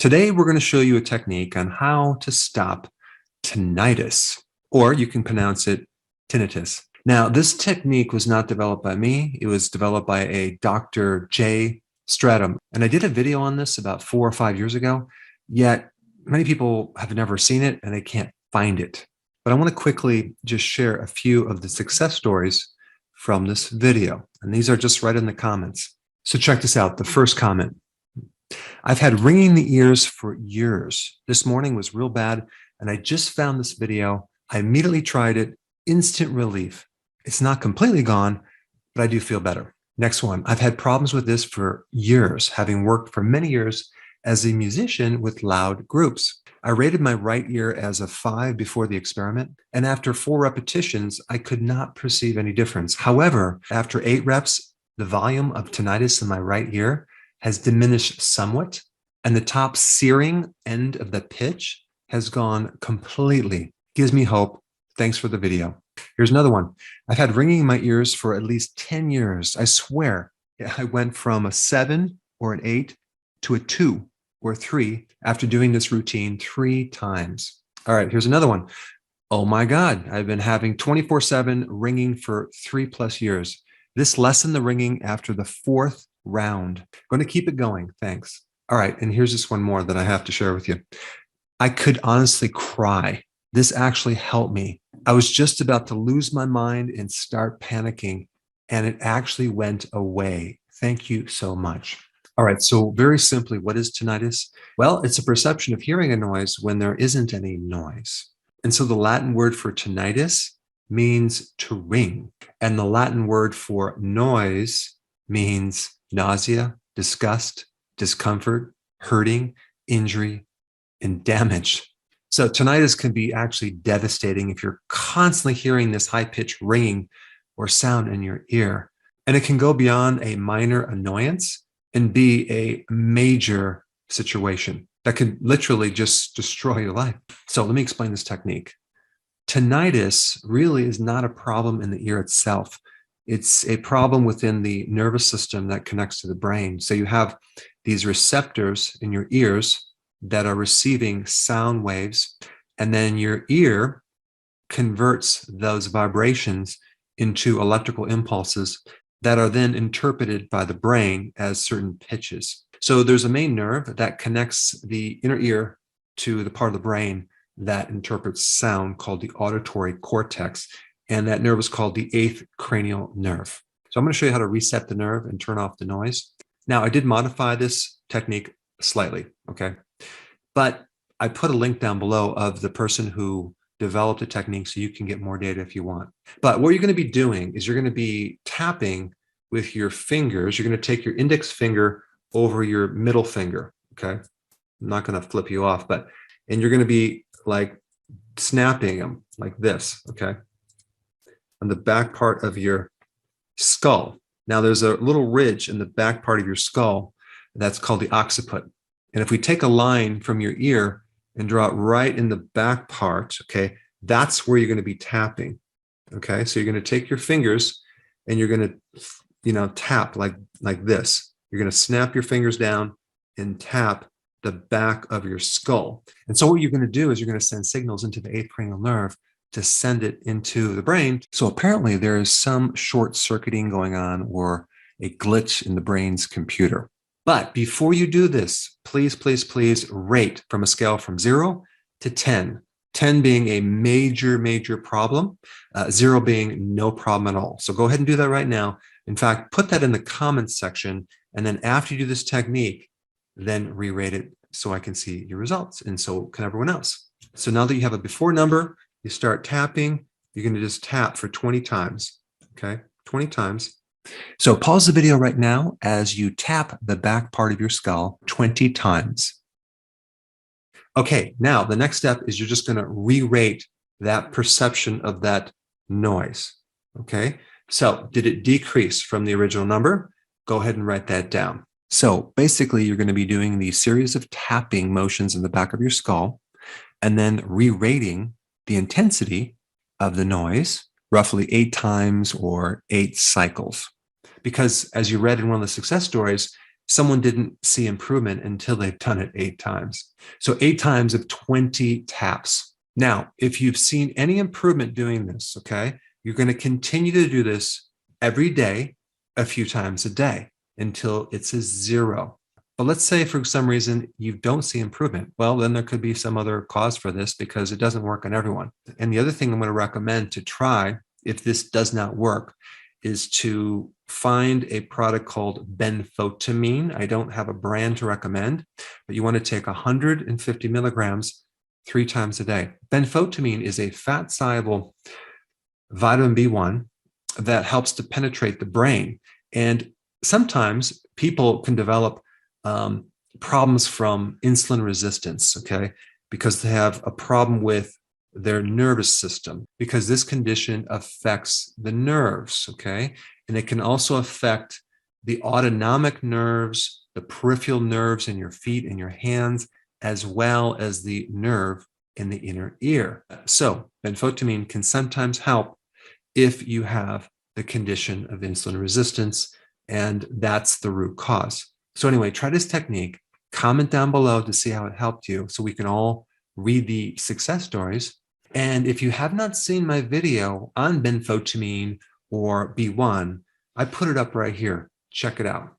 Today, we're going to show you a technique on how to stop tinnitus, or you can pronounce it tinnitus. Now, this technique was not developed by me. It was developed by a Dr. J. Stratum. And I did a video on this about 4 or 5 years ago, yet many people have never seen it and they can't find it. But I want to quickly just share a few of the success stories from this video. And these are just right in the comments. So check this out. The first comment. I've had ringing in the ears for years. This morning was real bad, and I just found this video. I immediately tried it. Instant relief. It's not completely gone, but I do feel better. Next one. I've had problems with this for years, having worked for many years as a musician with loud groups. I rated my right ear as a 5 before the experiment, and after 4 repetitions, I could not perceive any difference. However, after 8 reps, the volume of tinnitus in my right ear has diminished somewhat, and the top searing end of the pitch has gone completely. Gives me hope. Thanks for the video. Here's another one. I've had ringing in my ears for at least 10 years. I swear I went from a 7 or an 8 to a 2 or 3 after doing this routine 3 times. All right, here's another one. Oh my God, I've been having 24/7 ringing for 3+ years. This lessened the ringing after the 4th round. I'm going to keep it going. Thanks. All right. And here's just one more that I have to share with you. I could honestly cry. This actually helped me. I was just about to lose my mind and start panicking, and it actually went away. Thank you so much. All right. So very simply, what is tinnitus? Well, it's a perception of hearing a noise when there isn't any noise. And so the Latin word for tinnitus means to ring. And the Latin word for noise means nausea, disgust, discomfort, hurting, injury, and damage. So tinnitus can be actually devastating if you're constantly hearing this high-pitched ringing or sound in your ear. And it can go beyond a minor annoyance and be a major situation that could literally just destroy your life. So let me explain this technique. Tinnitus really is not a problem in the ear itself. It's a problem within the nervous system that connects to the brain. So you have these receptors in your ears that are receiving sound waves, and then your ear converts those vibrations into electrical impulses that are then interpreted by the brain as certain pitches. So there's a main nerve that connects the inner ear to the part of the brain that interprets sound called the auditory cortex. And that nerve is called the 8th cranial nerve. So I'm going to show you how to reset the nerve and turn off the noise. Now, I did modify this technique slightly, okay? But I put a link down below of the person who developed the technique so you can get more data if you want. But what you're going to be doing is you're going to be tapping with your fingers. You're going to take your index finger over your middle finger, okay? I'm not going to flip you off, and you're going to be like snapping them like this, okay? On the back part of your skull. Now there's a little ridge in the back part of your skull that's called the occiput. And if we take a line from your ear and draw it right in the back part, okay, that's where you're going to be tapping. Okay, so you're going to take your fingers and you're going to, tap like this. You're going to snap your fingers down and tap the back of your skull. And so what you're going to do is you're going to send signals into the 8th cranial nerve to send it into the brain. So apparently there is some short circuiting going on or a glitch in the brain's computer. But before you do this, please, please, please rate from a scale from 0 to 10. 10 being a major, major problem, 0 being no problem at all. So go ahead and do that right now. In fact, put that in the comments section. And then after you do this technique, then re-rate it so I can see your results. And so can everyone else. So now that you have a before number, you start tapping, you're going to just tap for 20 times, okay? 20 times. So pause the video right now as you tap the back part of your skull 20 times. Okay, now the next step is you're just going to re-rate that perception of that noise, okay? So did it decrease from the original number? Go ahead and write that down. So basically, you're going to be doing these series of tapping motions in the back of your skull and then re-rating the intensity of the noise roughly 8 times or 8 cycles. Because as you read in one of the success stories, someone didn't see improvement until they've done it 8 times. So 8 times of 20 taps. Now, if you've seen any improvement doing this, okay, you're going to continue to do this every day, a few times a day until it's a 0. But let's say for some reason you don't see improvement. Well, then there could be some other cause for this because it doesn't work on everyone. And the other thing I'm going to recommend to try if this does not work is to find a product called benfotiamine. I don't have a brand to recommend, but you want to take 150 milligrams 3 times a day. Benfotiamine is a fat-soluble vitamin B1 that helps to penetrate the brain. And sometimes people can develop problems from insulin resistance, okay, because they have a problem with their nervous system, because this condition affects the nerves, okay? And it can also affect the autonomic nerves, the peripheral nerves in your feet and your hands, as well as the nerve in the inner ear. So benfotiamine can sometimes help if you have the condition of insulin resistance, and that's the root cause. So anyway, try this technique, comment down below to see how it helped you so we can all read the success stories. And if you have not seen my video on benfotiamine or B1, I put it up right here. Check it out.